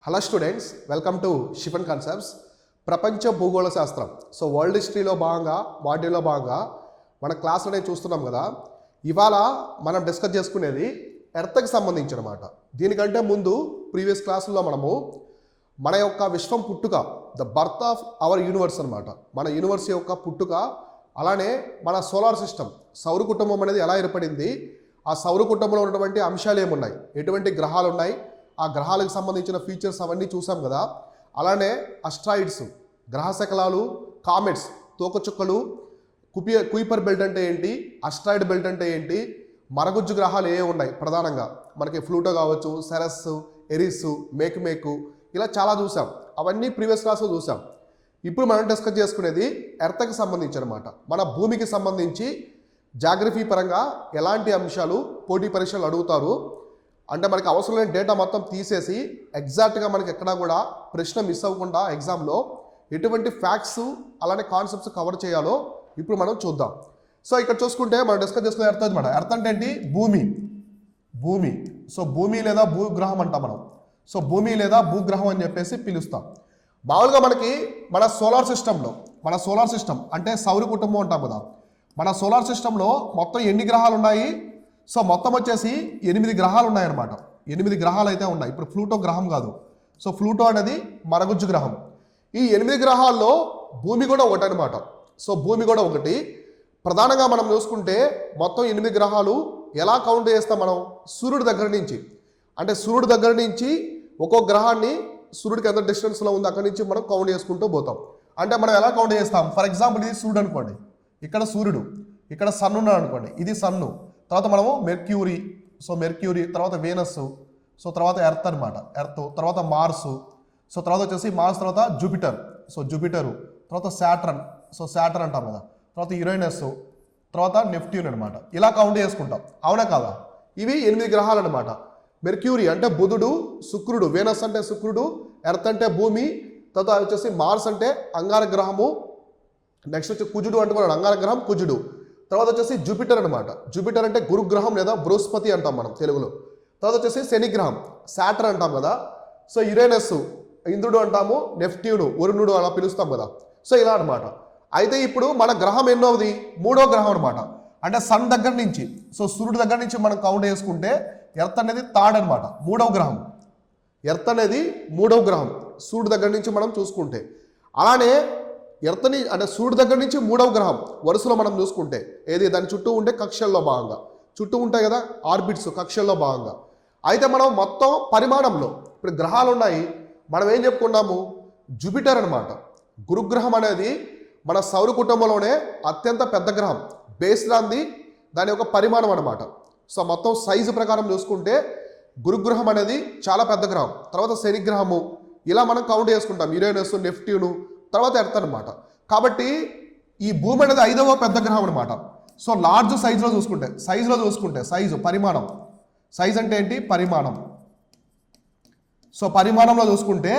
Hello students, welcome to chiffon concepts. ప్రపంచ భూగోళ శాస్త్రం. సో వరల్డ్ హిస్టరీలో భాగంగా మాడ్యూల్లో భాగంగా మన క్లాస్ అనేది చూస్తున్నాం కదా. ఇవాళ మనం డిస్కస్ చేసుకునేది ఎర్త్కి సంబంధించి అనమాట. దీనికంటే ముందు ప్రీవియస్ క్లాసుల్లో మనము మన యొక్క విశ్వం పుట్టుక, the birth of our universe అనమాట, మన యూనివర్స్ యొక్క పుట్టుక, అలానే మన సోలార్ సిస్టమ్ సౌర కుటుంబం అనేది ఎలా ఏర్పడింది, ఆ సౌర కుటుంబంలో ఉన్నటువంటి అంశాలు ఏమున్నాయి, ఎటువంటి గ్రహాలు ఉన్నాయి, ఆ గ్రహాలకు సంబంధించిన ఫీచర్స్ అవన్నీ చూసాం కదా. అలానే అస్ట్రాయిడ్స్, గ్రహశకలాలు, కామెట్స్, తోకచుక్కలు, కుయిపర్ బెల్ట్ అంటే ఏంటి, అస్ట్రాయిడ్ బెల్ట్ అంటే ఏంటి, మరగుజ్జు గ్రహాలు ఏ ఉన్నాయి ప్రధానంగా మనకి, ఫ్లూటో కావచ్చు, సెరస్, ఎరిస్, మేకు ఇలా చాలా చూసాం. అవన్నీ ప్రీవియస్ క్లాస్లో చూసాం. ఇప్పుడు మనం డిస్కస్ చేసుకునేది ఎర్త్కి సంబంధించి అనమాట. మన భూమికి సంబంధించి జాగ్రఫీ పరంగా ఎలాంటి అంశాలు పోటీ పరీక్షలు అడుగుతారు అంటే మనకి అవసరం లేని డేటా మొత్తం తీసేసి ఎగ్జాక్ట్గా మనకి ఎక్కడా కూడా ప్రశ్న మిస్ అవ్వకుండా ఎగ్జామ్లో ఎటువంటి ఫ్యాక్ట్స్ అలానే కాన్సెప్ట్స్ కవర్ చేయాలో ఇప్పుడు మనం చూద్దాం. సో ఇక్కడ చూసుకుంటే మనం డిస్కస్ చేసుకునే ఎర్త్ అనమాట. ఎర్త్ అంటే ఏంటి? భూమి. సో భూమి లేదా భూగ్రహం అంటాం మనం. సో భూమి లేదా భూగ్రహం అని చెప్పేసి పిలుస్తాం. మామూలుగా మనకి మన సోలార్ సిస్టమ్ అంటే సౌర కుటుంబం అంటాం కదా. మన సోలార్ సిస్టంలో మొత్తం ఎన్ని గ్రహాలు ఉన్నాయి? సో మొత్తం వచ్చేసి 8 గ్రహాలు ఉన్నాయన్నమాట. 8 గ్రహాలు అయితే ఉన్నాయి. ఇప్పుడు ప్లూటో గ్రహం కాదు. సో ప్లూటో అనేది మరగుజ్జు గ్రహం. ఈ 8 గ్రహాల్లో భూమి కూడా ఒకటి అనమాట. సో భూమి కూడా ఒకటి. ప్రధానంగా మనం చూసుకుంటే మొత్తం 8 గ్రహాలు ఎలా కౌంట్ చేస్తాం మనం? సూర్యుడి దగ్గర నుంచి, అంటే సూర్యుడి దగ్గర నుంచి ఒక్కొక్క గ్రహాన్ని సూర్యుడికి ఎంత డిస్టెన్స్లో ఉంది అక్కడి నుంచి మనం కౌంట్ చేసుకుంటూ పోతాం. అంటే మనం ఎలా కౌంట్ చేస్తాం? ఫర్ ఎగ్జాంపుల్ ఇది సూర్యుడు అనుకోండి, ఇక్కడ సూర్యుడు, ఇక్కడ సన్ ఉన్నాడు అనుకోండి, ఇది సన్ను, తర్వాత మనము మెర్క్యూరీ, తర్వాత వీనస్, సో తర్వాత ఎర్త్ అనమాట, ఎర్త్, తర్వాత మార్సు, సో తర్వాత వచ్చేసి మార్స్ తర్వాత జూపిటరు, తర్వాత సాటర్న్ అంటాం కదా, తర్వాత యురేనస్, తర్వాత నెప్ట్యూన్ అనమాట. ఇలా కౌంట్ చేసుకుంటాం. అవునా కాదా? ఇవి 8 గ్రహాలు అనమాట. మెర్క్యూరీ అంటే బుధుడు, శుక్రుడు, వీనస్ అంటే శుక్రుడు, ఎర్త్ అంటే భూమి, తర్వాత వచ్చేసి మార్స్ అంటే అంగారక గ్రహము, నెక్స్ట్ వచ్చి కుజుడు అంటే కూడా అంగారక గ్రహం, కుజుడు. తర్వాత వచ్చేసి జూపిటర్ అనమాట. జూపిటర్ అంటే గురుగ్రహం లేదా బృహస్పతి అంటాం మనం తెలుగులో. తర్వాత వచ్చేసి శనిగ్రహం, సాటర్న్ అంటాం కదా. సో యురేనస్ ఇంద్రుడు అంటాము, నెప్ట్యూను వరుణుడు అలా పిలుస్తాం కదా. సో ఇలా అనమాట. అయితే ఇప్పుడు మన గ్రహం ఎన్నోది? 3వ గ్రహం అనమాట. అంటే సన్ దగ్గర నుంచి, సో సూర్యుడి దగ్గర నుంచి మనం కౌంట్ చేసుకుంటే ఎర్త్ అనేది థర్డ్ అనమాట, 3వ గ్రహం. ఎర్త్ అనేది 3వ గ్రహం సూర్యుడి దగ్గర నుంచి మనం చూసుకుంటే. అలానే ఎర్త్ని అంటే సూర్యుడి దగ్గర నుంచి 3వ గ్రహం వరుసలో మనం చూసుకుంటే ఏది, దాని చుట్టూ ఉండే కక్షల్లో భాగంగా, చుట్టూ ఉంటాయి కదా ఆర్బిట్స్, కక్షల్లో భాగంగా. అయితే మనం మొత్తం పరిమాణంలో ఇప్పుడు గ్రహాలు ఉన్నాయి, మనం ఏం చెప్పుకున్నాము? జూపిటర్ అనమాట. గురుగ్రహం అనేది మన సౌర కుటుంబంలోనే అత్యంత పెద్ద గ్రహం, బేస్డ్ ఆన్ దాని యొక్క పరిమాణం అనమాట. సో మొత్తం సైజు ప్రకారం చూసుకుంటే గురుగ్రహం అనేది చాలా పెద్ద గ్రహం. తర్వాత శనిగ్రహము, ఇలా మనం కౌంట్ చేసుకుంటాం, యురేనస్, నెప్ట్యూను, తర్వాత ఎర్త్ అనమాట. కాబట్టి ఈ భూమి అనేది 5వ పెద్ద గ్రహం అనమాట. సో లార్జ్ సైజులో చూసుకుంటే పరిమాణం, సైజ్ అంటే ఏంటి? పరిమాణం. సో పరిమాణంలో చూసుకుంటే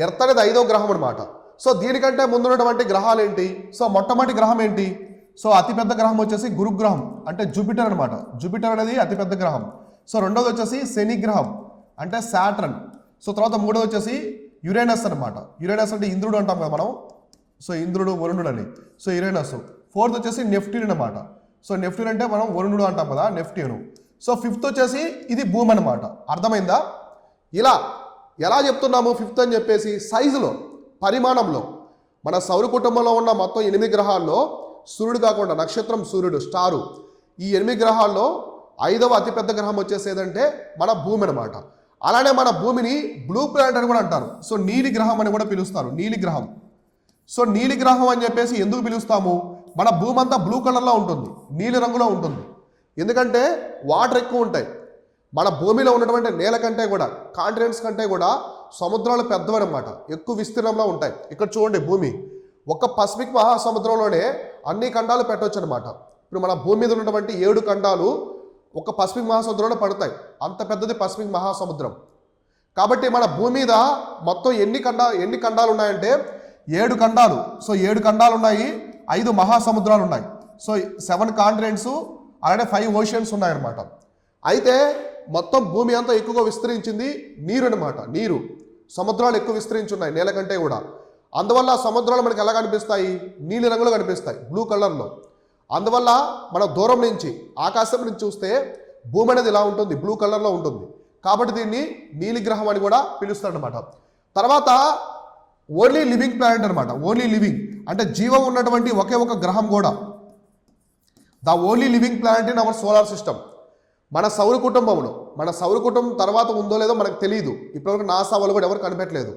ఎర్త్ అనేది 5వ గ్రహం అనమాట. సో దీనికంటే ముందున్నటువంటి గ్రహాలు ఏంటి? సో మొట్టమొదటి గ్రహం ఏంటి? సో అతిపెద్ద గ్రహం వచ్చేసి గురుగ్రహం అంటే జూపిటర్ అనమాట. జూపిటర్ అనేది అతిపెద్ద గ్రహం. సో రెండోది వచ్చేసి శనిగ్రహం అంటే సాటర్న్. సో తర్వాత మూడోది వచ్చేసి యురేనస్ అనమాట. యురేనస్ అంటే ఇంద్రుడు అంటాం కదా మనం. సో ఇంద్రుడు, వరుణుడు అని. So Uranus. ఫోర్త్ వచ్చేసి నెప్ట్యూన్ అనమాట. సో నెప్ట్యూన్ అంటే మనం వరుణుడు అంటాం కదా, నెప్ట్యూన్. సో ఫిఫ్త్ వచ్చేసి ఇది భూమి అనమాట. అర్థమైందా? ఇలా ఎలా చెప్తున్నాము ఫిఫ్త్ అని చెప్పేసి? సైజులో, పరిమాణంలో మన సౌర కుటుంబంలో ఉన్న మొత్తం 8 గ్రహాల్లో సూర్యుడు కాకుండా నక్షత్రం సూర్యుడు, స్టారు, ఈ 8 గ్రహాల్లో 5వ అతిపెద్ద గ్రహం వచ్చేసి ఏదంటే మన భూమి అనమాట. అలానే మన భూమిని బ్లూ ప్లానెట్ అని కూడా అంటారు. సో నీలి గ్రహం అని కూడా పిలుస్తారు, నీలి గ్రహం. సో నీలి గ్రహం అని చెప్పేసి ఎందుకు పిలుస్తాము? మన భూమి అంతా బ్లూ కలర్లో ఉంటుంది, నీలి రంగులో ఉంటుంది. ఎందుకంటే వాటర్ ఎక్కువ ఉంటాయి. మన భూమిలో ఉన్నటువంటి నేల కంటే కూడా, కాంటినెంట్స్ కంటే కూడా సముద్రాలు పెద్దవన్నమాట, ఎక్కువ విస్తీర్ణంలో ఉంటాయి. ఇక్కడ చూడండి, భూమి ఒక పసిఫిక్ మహాసముద్రంలోనే అన్ని ఖండాలు పెట్టవచ్చు అనమాట. ఇప్పుడు మన భూమి మీద ఉన్నటువంటి 7 ఖండాలు ఒక పసిఫిక్ మహాసముద్రంలో పడతాయి. అంత పెద్దది పసిఫిక్ మహాసముద్రం. కాబట్టి మన భూమి మీద మొత్తం ఎన్ని ఖండాలు ఉన్నాయంటే 7 ఖండాలు. సో 7 ఖండాలు ఉన్నాయి, 5 మహాసముద్రాలు ఉన్నాయి. సో 7 కాంటినెంట్స్, అలానే 5 ఓషన్స్ ఉన్నాయన్నమాట. అయితే మొత్తం భూమి అంతా ఎక్కువగా విస్తరించింది నీరు అనమాట, నీరు. సముద్రాలు ఎక్కువ విస్తరించి ఉన్నాయి నేల కంటే కూడా. అందువల్ల సముద్రాలు మనకి ఎలా కనిపిస్తాయి? నీలి రంగులో కనిపిస్తాయి, బ్లూ కలర్లో. అందువల్ల మన దూరం నుంచి ఆకాశం నుంచి చూస్తే భూమి అనేది ఇలా ఉంటుంది, బ్లూ కలర్లో ఉంటుంది. కాబట్టి దీన్ని నీలి గ్రహం అని కూడా పిలుస్తారనమాట. తర్వాత ఓన్లీ లివింగ్ ప్లానెట్ అనమాట. ఓన్లీ లివింగ్ అంటే జీవం ఉన్నటువంటి ఒకే ఒక గ్రహం కూడా. The only living planet in our solar system. మన సౌర కుటుంబంలో, మన సౌర కుటుంబం తర్వాత ఉందో లేదో మనకు తెలియదు. ఇప్పటివరకు నాసా వాళ్ళు కూడా ఎవరు కనిపెట్టలేదు.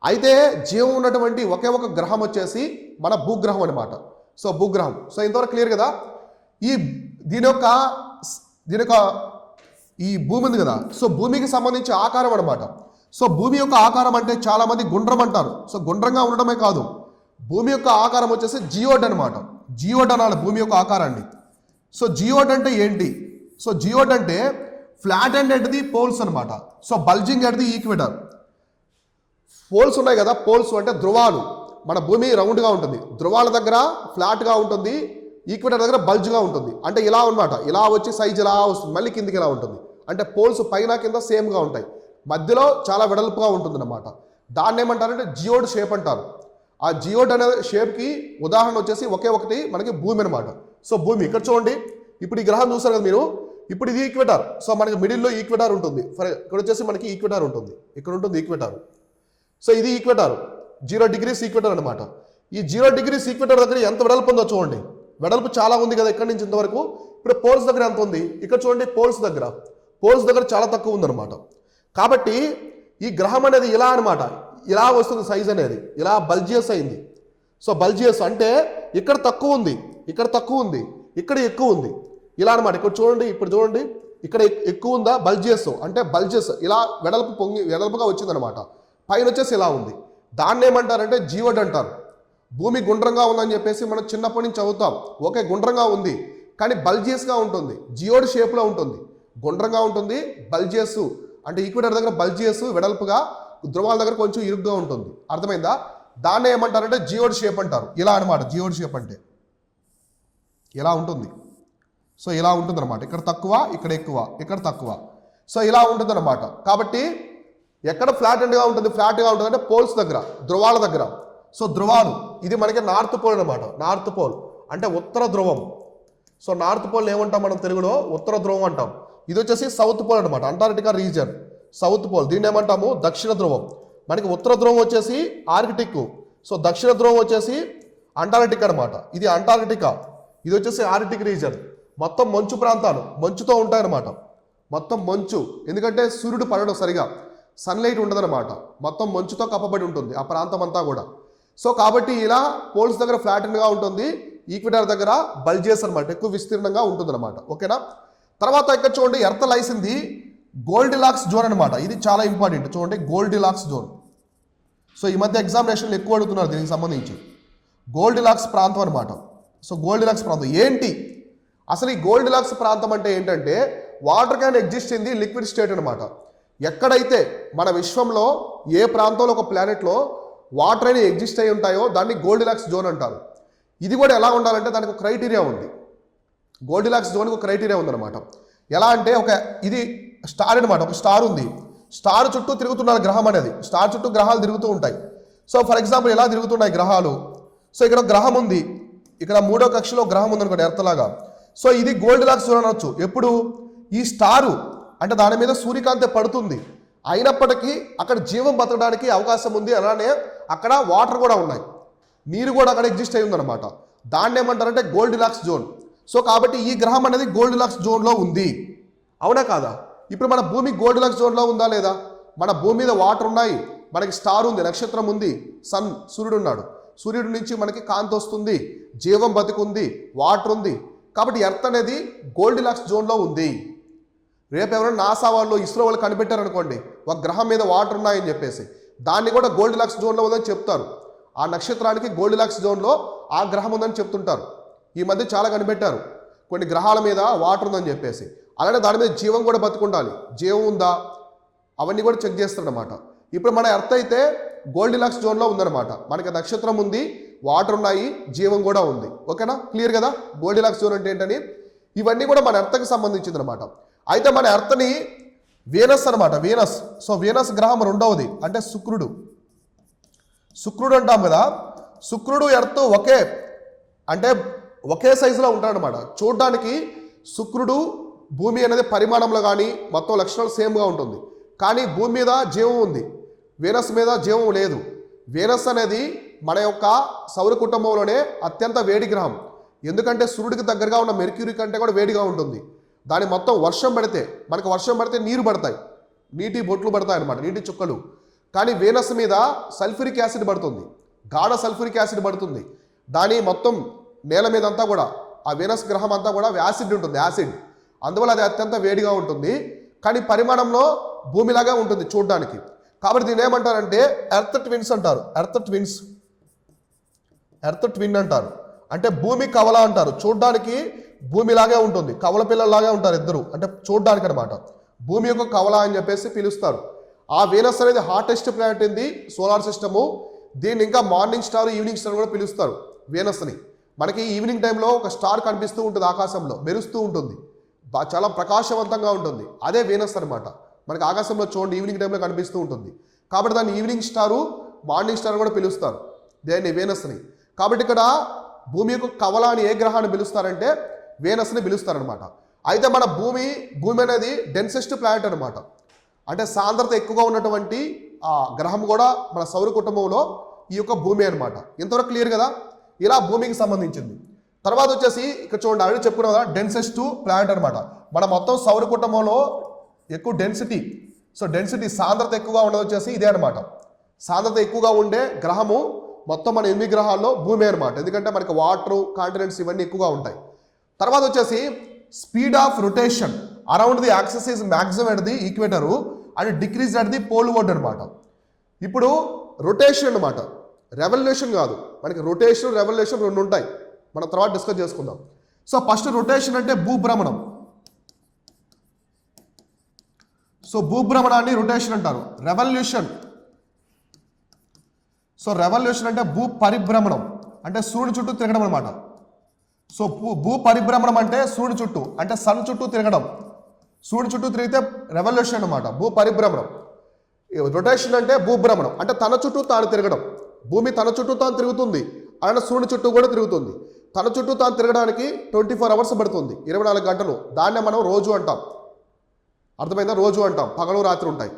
అయితే జీవం ఉన్నటువంటి ఒకే ఒక గ్రహం వచ్చేసి మన భూగ్రహం అనమాట. సో భూగ్రహం. సో ఇంతవరకు క్లియర్ కదా. దీని యొక్క ఈ భూమి ఉంది కదా, సో భూమికి సంబంధించి ఆకారం అనమాట. సో భూమి యొక్క ఆకారం అంటే చాలామంది గుండ్రం అంటారు. సో గుండ్రంగా ఉండడమే కాదు, భూమి యొక్క ఆకారం వచ్చేసి జియోడ్ అనమాట. జియోడ్ అనాలి భూమి యొక్క ఆకారాన్ని. సో జియోడ్ అంటే ఏంటి? సో జియోడ్ అంటే flat and at the poles అనమాట. So bulging at the equator. Poles ఉన్నాయి కదా, పోల్స్ అంటే ధ్రువాలు. మన భూమి రౌండ్గా ఉంటుంది, ధ్రువాల దగ్గర ఫ్లాట్గా ఉంటుంది, ఈక్వేటర్ దగ్గర బల్జ్గా ఉంటుంది. అంటే ఇలా అనమాట, ఇలా వచ్చి సైజ్ ఇలా వస్తుంది, మళ్ళీ కిందికి ఇలా ఉంటుంది. అంటే పోల్స్ పైన కింద సేమ్గా ఉంటాయి, మధ్యలో చాలా వెడల్పుగా ఉంటుంది అన్నమాట. దాన్ని ఏమంటారంటే జియోడ్ షేప్ అంటారు. ఆ జియోడ్ అనే షేప్కి ఉదాహరణ వచ్చేసి ఒకే ఒకటి మనకి భూమి అనమాట. సో భూమి ఇక్కడ చూడండి, ఇప్పుడు ఈ గ్రహం చూసారు కదా మీరు, ఇప్పుడు ఇది ఈక్వేటర్. సో మనకి మిడిల్లో ఈక్వేటర్ ఉంటుంది. ఇక్కడ వచ్చేసి మనకి ఈక్వేటర్ ఉంటుంది, ఇక్కడ ఉంటుంది ఈక్వేటర్. సో ఇది ఈక్వేటర్, 0 degrees ఈక్వేటర్ అనమాట. ఈ 0 degrees ఈక్వేటర్ దగ్గర ఎంత వెడల్పు ఉందో చూడండి. వెడల్పు చాలా ఉంది కదా ఇక్కడి నుంచి ఇంతవరకు. ఇప్పుడు పోల్స్ దగ్గర ఎంత ఉంది? ఇక్కడ చూడండి, పోల్స్ దగ్గర చాలా తక్కువ ఉందన్నమాట. కాబట్టి ఈ గ్రహం అనేది ఇలా అనమాట, ఇలా వస్తుంది సైజ్ అనేది, ఇలా బల్జియస్ అయింది. సో బల్జియస్ అంటే ఇక్కడ తక్కువ ఉంది, ఇక్కడ తక్కువ ఉంది, ఇక్కడ ఎక్కువ ఉంది, ఇలా అనమాట. ఇక్కడ చూడండి, ఇప్పుడు చూడండి, ఇక్కడ ఎక్కువ ఉందా? బల్జియస్ అంటే బల్జెస్ ఇలా వెడల్పుగా వచ్చిందనమాట. పైన వచ్చేసి ఇలా ఉంది. దాన్ని ఏమంటారంటే జియోడ్ అంటారు. భూమి గుండ్రంగా ఉందని చెప్పేసి మనం చిన్నప్పటి నుంచి చదువుతాం. ఓకే, గుండ్రంగా ఉంది కానీ బల్జియస్గా ఉంటుంది, జియోడ్ షేప్లో ఉంటుంది, గుండ్రంగా ఉంటుంది. బల్జియస్ అంటే ఈక్వేటర్ దగ్గర బల్జియస్ వెడల్పుగా, ధ్రువాల దగ్గర కొంచెం ఇరుగ్గా ఉంటుంది. అర్థమైందా? దాన్ని ఏమంటారంటే జియోడ్ షేప్ అంటారు. ఇలా అనమాట, జియోడ్ షేప్ అంటే ఇలా ఉంటుంది. సో ఇలా ఉంటుంది అనమాట. ఇక్కడ తక్కువ, ఇక్కడ ఎక్కువ, ఇక్కడ తక్కువ. సో ఇలా ఉంటుంది అనమాట. కాబట్టి ఎక్కడ ఫ్లాట్గా ఉంటుంది అంటే పోల్స్ దగ్గర, ధ్రువాల దగ్గర. సో ధ్రువాలు, ఇది మనకి నార్త్ పోల్ అనమాట. నార్త్ పోల్ అంటే ఉత్తర ధ్రువం. సో నార్త్ పోల్ ఏమంటాం మనం తెలుగులో? ఉత్తర ధ్రువం అంటాం. ఇది వచ్చేసి సౌత్ పోల్ అనమాట, అంటార్టికా రీజియన్, సౌత్ పోల్. దీన్ని ఏమంటాము? దక్షిణ ధ్రువం. మనకి ఉత్తర ధ్రువం వచ్చేసి ఆర్కిటిక్. సో దక్షిణ ధ్రువం వచ్చేసి అంటార్టికా అనమాట. ఇది అంటార్టికా, ఇది వచ్చేసి ఆర్కిటిక్ రీజియన్. మొత్తం మంచు ప్రాంతాలు, మంచుతో ఉంటాయన్నమాట. మొత్తం మంచు, ఎందుకంటే సూర్యుడు పడడం సరిగా, సన్లైట్ ఉండదన్నమాట. మొత్తం మంచుతో కప్పబడి ఉంటుంది ఆ ప్రాంతం అంతా కూడా. సో కాబట్టి ఇలా పోల్స్ దగ్గర ఫ్లాట్గా ఉంటుంది, ఈక్వేటర్ దగ్గర బల్జియస్ అనమాట, ఎక్కువ విస్తీర్ణంగా ఉంటుంది అనమాట. ఓకేనా? తర్వాత ఇక్కడ చూడండి, earth lies in the Goldilocks zone అనమాట. ఇది చాలా ఇంపార్టెంట్. చూడండి, గోల్డిలాక్స్ జోన్. సో ఈ మధ్య ఎగ్జామినేషన్లు ఎక్కువ అడుగుతున్నారు దీనికి సంబంధించి. గోల్డిలాక్స్ ప్రాంతం అనమాట. సో గోల్డిలాక్స్ ప్రాంతం ఏంటి అసలు? ఈ గోల్డిలాక్స్ ప్రాంతం అంటే ఏంటంటే water can exist in the liquid state అనమాట. ఎక్కడైతే మన విశ్వంలో ఏ ప్రాంతంలో ఒక ప్లానెట్లో వాటర్ అనేది ఎగ్జిస్ట్ అయి ఉంటాయో దాన్ని గోల్డిలాక్స్ జోన్ అంటారు. ఇది కూడా ఎలా ఉండాలంటే దానికి ఒక క్రైటీరియా ఉంది. గోల్డిలాక్స్ జోన్కి ఒక క్రైటీరియా ఉందన్నమాట. ఎలా అంటే ఇది స్టార్ అనమాట. ఒక స్టార్ ఉంది, స్టార్ చుట్టూ తిరుగుతున్నారు గ్రహం అనేది. స్టార్ చుట్టూ గ్రహాలు తిరుగుతూ ఉంటాయి. సో ఫర్ ఎగ్జాంపుల్ ఎలా తిరుగుతున్నాయి గ్రహాలు? సో ఇక్కడ గ్రహం ఉంది, ఇక్కడ 3వ కక్షలో గ్రహం ఉందనుకోండి, ఎర్త్ లాగా. సో ఇది గోల్డిలాక్స్ జోన్ అనొచ్చు. ఎప్పుడు? ఈ స్టారు అంటే దాని మీద సూర్యకాంతి పడుతుంది, అయినప్పటికీ అక్కడ జీవం బతకడానికి అవకాశం ఉంది. అలానే అక్కడ వాటర్ కూడా ఉన్నాయి, నీరు కూడా అక్కడ ఎగ్జిస్ట్ అయి ఉందన్నమాట. దాన్ని ఏమంటారంటే గోల్డిలాక్స్ జోన్. సో కాబట్టి ఈ గ్రహం అనేది గోల్డిలాక్స్ జోన్లో ఉంది. అవునా కాదా? ఇప్పుడు మన భూమి గోల్డిలాక్స్ జోన్లో ఉందా లేదా? మన భూమి మీద వాటర్ ఉన్నాయి, మనకి స్టార్ ఉంది, నక్షత్రం ఉంది, సన్, సూర్యుడు ఉన్నాడు. సూర్యుడి నుంచి మనకి కాంతి వస్తుంది, జీవం బతికుంది, వాటర్ ఉంది. కాబట్టి ఎర్త్ అనేది గోల్డిలాక్స్ జోన్లో ఉంది. రేపు ఎవరైనా నాసా వాళ్ళు, ఇస్రో వాళ్ళు కనిపెట్టారనుకోండి ఒక గ్రహం మీద వాటర్ ఉన్నాయని చెప్పేసి, దాన్ని కూడా గోల్డిలాక్స్ జోన్లో ఉందని చెప్తారు. ఆ నక్షత్రానికి గోల్డిలాక్స్ జోన్లో ఆ గ్రహం ఉందని చెప్తుంటారు. ఈ మధ్య చాలా కనిపెట్టారు, కొన్ని గ్రహాల మీద వాటర్ ఉందని చెప్పేసి. అలానే దాని మీద జీవం కూడా బతుకుండాలి, జీవం ఉందా అవన్నీ కూడా చెక్ చేస్తారనమాట. ఇప్పుడు మన ఎర్త్ అయితే గోల్డిలాక్స్ జోన్లో ఉందన్నమాట. మనకి నక్షత్రం ఉంది, వాటర్ ఉన్నాయి, జీవం కూడా ఉంది. ఓకేనా? క్లియర్ కదా గోల్డిలాక్స్ జోన్ అంటే ఏంటని? ఇవన్నీ కూడా మన ఎర్త్కి సంబంధించింది అనమాట. అయితే మన ఎర్త్ని వీనస్ అనమాట, వీనస్. సో వీనస్ గ్రహం రెండవది అంటే శుక్రుడు. శుక్రుడు అంటాం కదా, శుక్రుడు ఎర్త్ ఒకే సైజులో ఉంటాడనమాట. చూడడానికి శుక్రుడు భూమి అనేది పరిమాణంలో కానీ మొత్తం లక్షణాలు సేమ్గా ఉంటుంది. కానీ భూమి మీద జీవం ఉంది, వీనస్ మీద జీవం లేదు. వీనస్ అనేది మన యొక్క సౌర కుటుంబంలోనే అత్యంత వేడి గ్రహం. ఎందుకంటే సూర్యుడికి దగ్గరగా ఉన్న మెర్క్యూరీ కంటే కూడా వేడిగా ఉంటుంది. దాని మొత్తం వర్షం పడితే నీరు పడతాయి, నీటి బొట్లు పడతాయి అన్నమాట, నీటి చుక్కలు. కానీ వీనస్ మీద సల్ఫ్యూరిక్ యాసిడ్ పడుతుంది, గాఢ సల్ఫ్యూరిక్ యాసిడ్ పడుతుంది. దాని మొత్తం నేల మీద అంతా కూడా ఆ వీనస్ గ్రహం అంతా కూడా యాసిడ్ ఉంటుంది, యాసిడ్. అందువల్ల అది అత్యంత వేడిగా ఉంటుంది. కానీ పరిమాణంలో భూమిలాగా ఉంటుంది చూడడానికి. కాబట్టి దీన్ని ఏమంటారంటే ఎర్త్ ట్విన్స్ అంటారు. ఎర్త్ ట్విన్ అంటారు, అంటే భూమి కవల అంటారు. చూడడానికి భూమిలాగే ఉంటుంది, కవల పిల్లల్లాగే ఉంటారు ఇద్దరు, అంటే చూడడానికి అనమాట. భూమి యొక్క కవల అని చెప్పేసి పిలుస్తారు. ఆ వీనస్ అనేది hottest planet in the solar system. దీన్ని ఇంకా మార్నింగ్ స్టార్, ఈవినింగ్ స్టార్ కూడా పిలుస్తారు వీనస్ని. మనకి ఈవినింగ్ టైంలో ఒక స్టార్ కనిపిస్తూ ఉంటుంది, ఆకాశంలో మెరుస్తూ ఉంటుంది, చాలా ప్రకాశవంతంగా ఉంటుంది. అదే వీనస్ అనమాట. మనకి ఆకాశంలో చూడండి ఈవినింగ్ టైంలో కనిపిస్తూ ఉంటుంది. కాబట్టి దాన్ని ఈవినింగ్ స్టారు, మార్నింగ్ స్టార్ కూడా పిలుస్తారు దేన్ని, వీనస్ని. కాబట్టి ఇక్కడ భూమి యొక్క కవల అని ఏ గ్రహాన్ని పిలుస్తారంటే వీనస్ని పిలుస్తారనమాట. అయితే మన భూమి అనేది డెన్సెస్ట్ ప్లానెట్ అనమాట. అంటే సాంద్రత ఎక్కువగా ఉన్నటువంటి ఆ గ్రహం కూడా మన సౌర కుటుంబంలో ఈ యొక్క భూమి అనమాట. ఇంతవరకు క్లియర్ కదా? ఇలా భూమికి సంబంధించింది. తర్వాత వచ్చేసి ఇక్కడ చూడండి, ఆల్రెడీ చెప్పుకున్నాం కదా, డెన్సెస్ట్ ప్లానెట్ అనమాట. మన మొత్తం సౌర కుటుంబంలో ఎక్కువ డెన్సిటీ, డెన్సిటీ సాంద్రత ఎక్కువగా ఉన్నది వచ్చేసి ఇదే అనమాట. సాంద్రత ఎక్కువగా ఉండే గ్రహము మొత్తం మన 8 గ్రహాల్లో భూమి అనమాట. ఎందుకంటే మనకి వాటర్, కాంటినెంట్స్ ఇవన్నీ ఎక్కువగా ఉంటాయి. తర్వాత వచ్చేసి speed of rotation around the axis is maximum at the equator and decrease at the poleward అనమాట. ఇప్పుడు రొటేషన్ అనమాట, రెవల్యూషన్ కాదు. మనకి రొటేషన్, రెవల్యూషన్ రెండు ఉంటాయి, మనం తర్వాత డిస్కస్ చేసుకుందాం. సో ఫస్ట్ రొటేషన్ అంటే భూభ్రమణం. సో భూభ్రమణాన్ని రొటేషన్ అంటారు. రెవల్యూషన్ అంటే భూ పరిభ్రమణం, అంటే సూర్యుని చుట్టూ తిరగడం అనమాట. సో భూ పరిభ్రమణం అంటే సూర్యుని చుట్టూ, అంటే సన్ చుట్టూ తిరగడం. సూర్యుని చుట్టూ తిరిగితే రెవల్యూషన్ అనమాట, భూ పరిభ్రమణం. రొటేషన్ అంటే భూభ్రమణం, అంటే తన చుట్టూ తాను తిరగడం. భూమి తన చుట్టూ తాను తిరుగుతుంది, అలానే సూర్యుని చుట్టూ కూడా తిరుగుతుంది. తన చుట్టూ తాను తిరగడానికి 24 అవర్స్ పడుతుంది, 24 గంటలు. దాన్నే మనం రోజు అంటాం. అర్థమైందా? రోజు అంటాం, పగలు రాత్రి ఉంటాయి.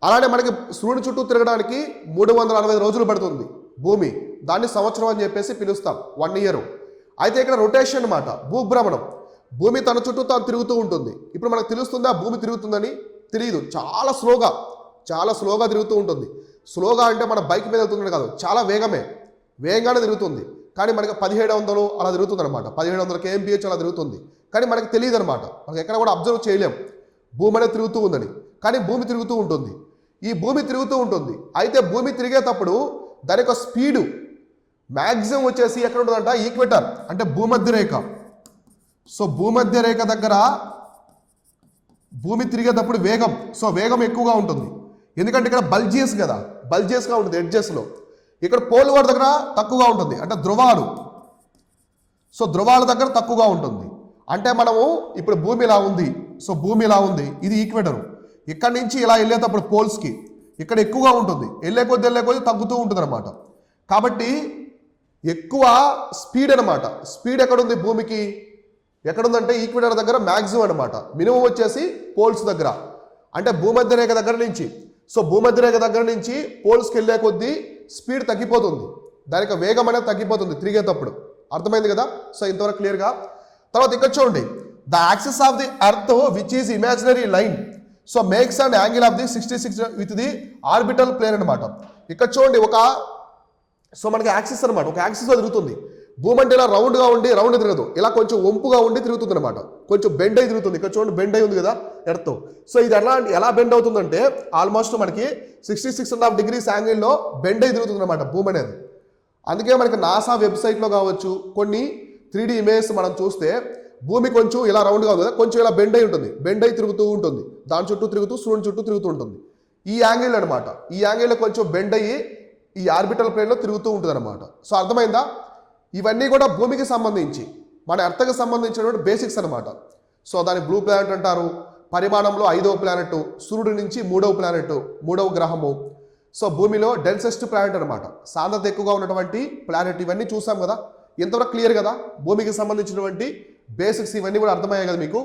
అలానే మనకి సూర్యుని చుట్టూ తిరగడానికి 365 రోజులు పడుతుంది భూమి. దాన్ని సంవత్సరం అని చెప్పేసి పిలుస్తాం, 1 ఇయర్. అయితే ఇక్కడ రొటేషన్ అనమాట, భూభ్రమణం. భూమి తన చుట్టూ తాను తిరుగుతూ ఉంటుంది. ఇప్పుడు మనకు తెలుస్తుందా భూమి తిరుగుతుందని? తెలియదు, చాలా స్లోగా తిరుగుతూ ఉంటుంది. స్లోగా అంటే మన బైక్ మీద వెళ్తుంది కాదు, చాలా వేగంగానే తిరుగుతుంది. కానీ మనకి 1700 అలా తిరుగుతుంది అనమాట, 1700 kmph అలా తిరుగుతుంది. కానీ మనకి తెలియదు అనమాట, మనకి ఎక్కడ కూడా అబ్జర్వ్ చేయలేం భూమి అనేది తిరుగుతూ ఉందని. కానీ భూమి తిరుగుతూ ఉంటుంది, ఈ భూమి తిరుగుతూ ఉంటుంది. అయితే భూమి తిరిగేటప్పుడు దాని యొక్క స్పీడు మ్యాక్సిమం వచ్చేసి ఎక్కడ ఉంటుందంట, ఈక్వేటర్ అంటే భూమధ్య రేఖ. సో భూమధ్య రేఖ దగ్గర భూమి తిరిగేటప్పుడు వేగం ఎక్కువగా ఉంటుంది. ఎందుకంటే ఇక్కడ బల్జియస్గా ఉంటుంది ఎడ్జెస్లో. ఇక్కడ పోల్ వర్డ్ దగ్గర తక్కువగా ఉంటుంది, అంటే ధ్రువాలు. సో ధ్రువాల దగ్గర తక్కువగా ఉంటుంది. అంటే మనము ఇప్పుడు భూమి ఇలా ఉంది, ఇది ఈక్వేటరు. ఇక్కడ నుంచి ఇలా వెళ్ళేటప్పుడు పోల్స్కి ఇక్కడ ఎక్కువగా ఉంటుంది, వెళ్ళే కొద్దీ తగ్గుతూ ఉంటుంది అనమాట. కాబట్టి ఎక్కువ స్పీడ్ అనమాట. స్పీడ్ ఎక్కడుంది భూమికి? ఎక్కడుందంటే ఈక్వేటర్ దగ్గర మ్యాక్సిమం అనమాట. మినిమం వచ్చేసి పోల్స్ దగ్గర, అంటే భూమధ్య రేఖ దగ్గర నుంచి. సో భూమధ్య రేఖ దగ్గర నుంచి పోల్స్కి వెళ్ళే కొద్దీ స్పీడ్ తగ్గిపోతుంది, దానికి వేగం అనేది తగ్గిపోతుంది తిరిగేటప్పుడు. అర్థమైంది కదా? సో ఇంతవరకు క్లియర్గా. తర్వాత ఇక్కడ చూడండి, the axis of the earth which is imaginary line so makes and angle of the 66 with the orbital plane అనమాట. ఇక్కడ చూడండి మనకి యాక్సిస్ అనమాట, ఒక యాక్సిస్లో తిరుగుతుంది. భూమి అంటే ఇలా రౌండ్గా ఉండి రౌండ్ తిరగదు, ఇలా కొంచెం వంపుగా ఉండి తిరుగుతుంది అనమాట, కొంచెం బెండ్ అయి తిరుగుతుంది. ఇక్కడ చూడండి బెండ్ అయి ఉంది కదా ఎర్త్. సో ఇది ఎలా బెండ్ అవుతుందంటే ఆల్మోస్ట్ మనకి 66.5 degrees యాంగిల్లో బెండ్ అయి తిరుగుతుంది అనమాట భూమి అనేది. అందుకే మనకి నాసా వెబ్సైట్లో కావచ్చు, కొన్ని 3D ఇమేజెస్ మనం చూస్తే భూమి కొంచెం ఇలా రౌండ్గా ఉంది కదా, కొంచెం ఇలా బెండ్ అయి ఉంటుంది, బెండ్ అయి తిరుగుతూ ఉంటుంది, దాని చుట్టూ తిరుగుతూ సూర్యుని చుట్టూ తిరుగుతూ ఉంటుంది. ఈ యాంగిల్ అనమాట, ఈ యాంగిల్లో కొంచెం బెండ్ అయ్యి ఈ ఆర్బిటల్ ప్లేన్లో తిరుగుతూ ఉంటుంది అనమాట. సో అర్థమైందా? ఇవన్నీ కూడా భూమికి సంబంధించి, మన ఎర్త్కి సంబంధించినటువంటి బేసిక్స్ అనమాట. సో దాన్ని బ్లూ ప్లానెట్ అంటారు, పరిమాణంలో 5వ ప్లానెట్, సూర్యుడి నుంచి 3వ ప్లానెట్, 3వ గ్రహము. సో భూమిలో డెన్సెస్ట్ ప్లానెట్ అనమాట, సాంద్రత ఎక్కువగా ఉన్నటువంటి ప్లానెట్. ఇవన్నీ చూసాం కదా, ఇంతవరకు క్లియర్ కదా. భూమికి సంబంధించినటువంటి బేసిక్స్ ఇవన్నీ కూడా అర్థమయ్యాయి కదా మీకు.